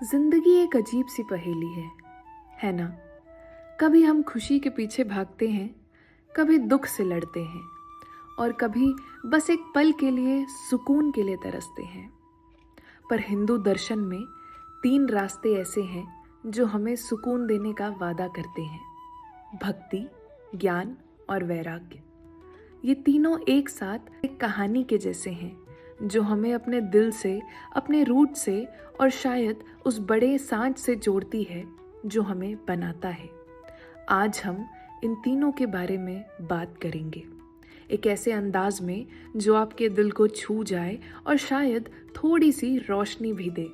जिंदगी एक अजीब सी पहेली है ना। कभी हम खुशी के पीछे भागते हैं, कभी दुख से लड़ते हैं और कभी बस एक पल के लिए सुकून के लिए तरसते हैं। पर हिंदू दर्शन में 3 रास्ते ऐसे हैं जो हमें सुकून देने का वादा करते हैं: भक्ति, ज्ञान और वैराग्य। ये तीनों एक साथ एक कहानी के जैसे हैं जो हमें अपने दिल से, अपने रूट से और शायद उस बड़े सांच से जोड़ती है जो हमें बनाता है। आज हम इन तीनों के बारे में बात करेंगे, एक ऐसे अंदाज में जो आपके दिल को छू जाए और शायद थोड़ी सी रोशनी भी दे।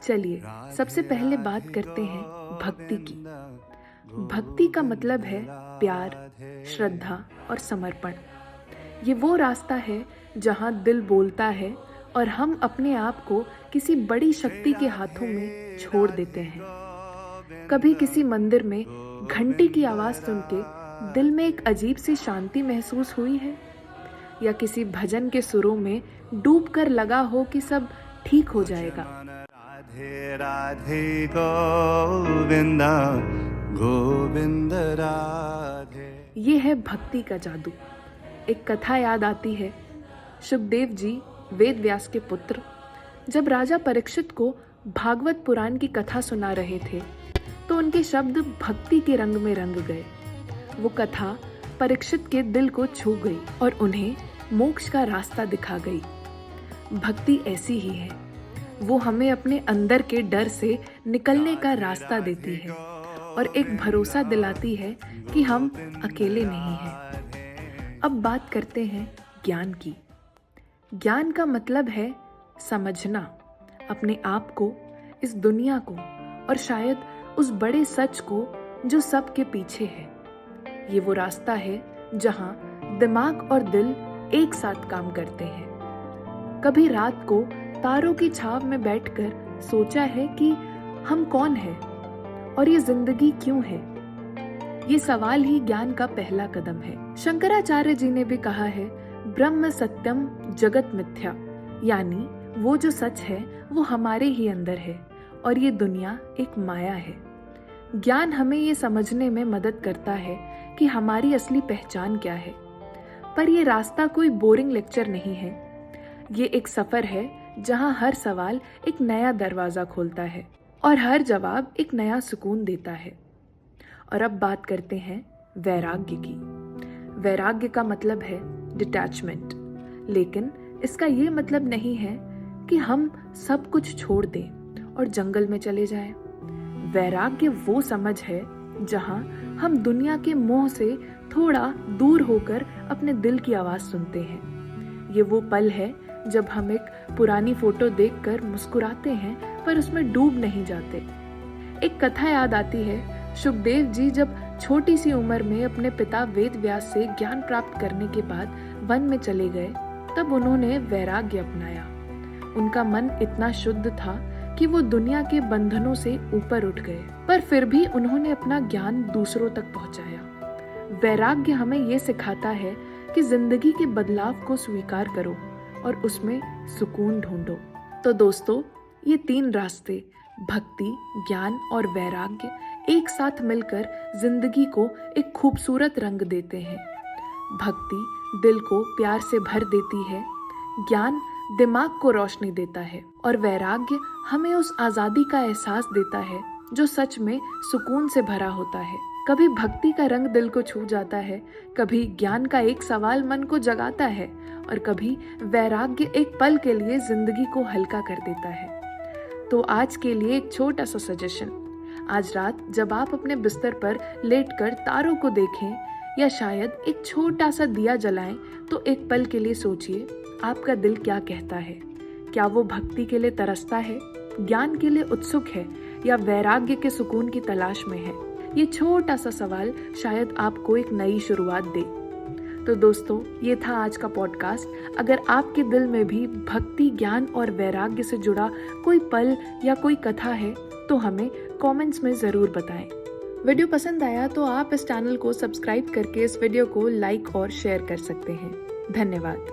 चलिए सबसे पहले बात करते हैं भक्ति की। भक्ति का मतलब है प्यार, श्रद्धा और समर्पण। ये वो रास्ता है जहाँ दिल बोलता है और हम अपने आप को किसी बड़ी शक्ति के हाथों में छोड़ देते हैं। कभी किसी मंदिर में घंटी की आवाज़ सुन के दिल में एक अजीब सी शांति महसूस हुई है, या किसी भजन के सुरों में डूब कर लगा हो कि सब ठीक हो जाएगा। राधे राधे गोविंदा गोविंद राधे। ये है भक्ति का जादू। एक कथा याद आती है। शुकदेव जी, वेद व्यास के पुत्र, जब राजा परीक्षित को भागवत पुराण की कथा सुना रहे थे तो उनके शब्द भक्ति के रंग में रंग गए। वो कथा परीक्षित के दिल को छू गई और उन्हें मोक्ष का रास्ता दिखा गई। भक्ति ऐसी ही है, वो हमें अपने अंदर के डर से निकलने का रास्ता देती है और एक भरोसा दिलाती है कि हम अकेले नहीं हैं। अब बात करते हैं ज्ञान की। ज्ञान का मतलब है समझना अपने आप को, इस दुनिया को और शायद उस बड़े सच को जो सबके पीछे है। ये वो रास्ता है जहाँ दिमाग और दिल एक साथ काम करते हैं। कभी रात को तारों की छाव में बैठकर सोचा है कि हम कौन हैं और ये जिंदगी क्यों है? ये सवाल ही ज्ञान का पहला कदम है। शंकराचार्य जी ने भी कहा है, ब्रह्म सत्यम जगत मिथ्या, यानी वो जो सच है वो हमारे ही अंदर है और ये दुनिया एक माया है। ज्ञान हमें ये समझने में मदद करता है कि हमारी असली पहचान क्या है। पर ये रास्ता कोई बोरिंग लेक्चर नहीं है। ये एक सफर है जहाँ हर सवाल एक नया दरवाजा खोलता है और हर जवाब एक नया सुकून देता है। और अब बात करते हैं वैराग्य की। वैराग्य का मतलब है डिटैचमेंट, लेकिन इसका ये मतलब नहीं है कि हम सब कुछ छोड़ दें और जंगल में चले जाएं। वैराग्य वो समझ है जहां हम दुनिया के मोह से थोड़ा दूर होकर अपने दिल की आवाज़ सुनते हैं। ये वो पल है जब हम एक पुरानी फोटो देखकर मुस्कुराते हैं पर उसमें डूब नहीं जाते। एक कथा याद आती है। शुकदेव जी जब छोटी सी उम्र में अपने पिता वेद व्यास से ज्ञान प्राप्त करने के बाद वन में चले गए, तब उन्होंने वैराग्य अपनाया। उनका मन इतना शुद्ध था कि वो दुनिया के बंधनों से ऊपर उठ गए, पर फिर भी उन्होंने अपना ज्ञान दूसरों तक पहुंचाया। वैराग्य हमें ये सिखाता है कि जिंदगी के बदलाव को स्वीकार करो और उसमें सुकून ढूंढो। तो दोस्तों, ये 3 रास्ते, भक्ति, ज्ञान और वैराग्य, एक साथ मिलकर जिंदगी को एक खूबसूरत रंग देते हैं। भक्ति दिल को प्यार से भर देती है, ज्ञान दिमाग को रोशनी देता है और वैराग्य हमें उस आज़ादी का एहसास देता है जो सच में सुकून से भरा होता है। कभी भक्ति का रंग दिल को छू जाता है, कभी ज्ञान का एक सवाल मन को जगाता है और कभी वैराग्य एक पल के लिए जिंदगी को हल्का कर देता है। तो आज के लिए एक छोटा सा सजेशन, आज रात जब आप अपने बिस्तर पर लेटकर तारों को देखें या शायद एक छोटा सा दिया जलाएं, तो एक पल के लिए सोचिए आपका दिल क्या कहता है। क्या वो भक्ति के लिए तरसता है, ज्ञान के लिए उत्सुक है या वैराग्य के सुकून की तलाश में है? ये छोटा सा सवाल शायद आपको एक नई शुरुआत दे। तो दोस्तों, ये था आज का पॉडकास्ट। अगर आपके दिल में भी भक्ति, ज्ञान और वैराग्य से जुड़ा कोई पल या कोई कथा है तो हमें कमेंट्स में ज़रूर बताएं। वीडियो पसंद आया तो आप इस चैनल को सब्सक्राइब करके इस वीडियो को लाइक और शेयर कर सकते हैं। धन्यवाद।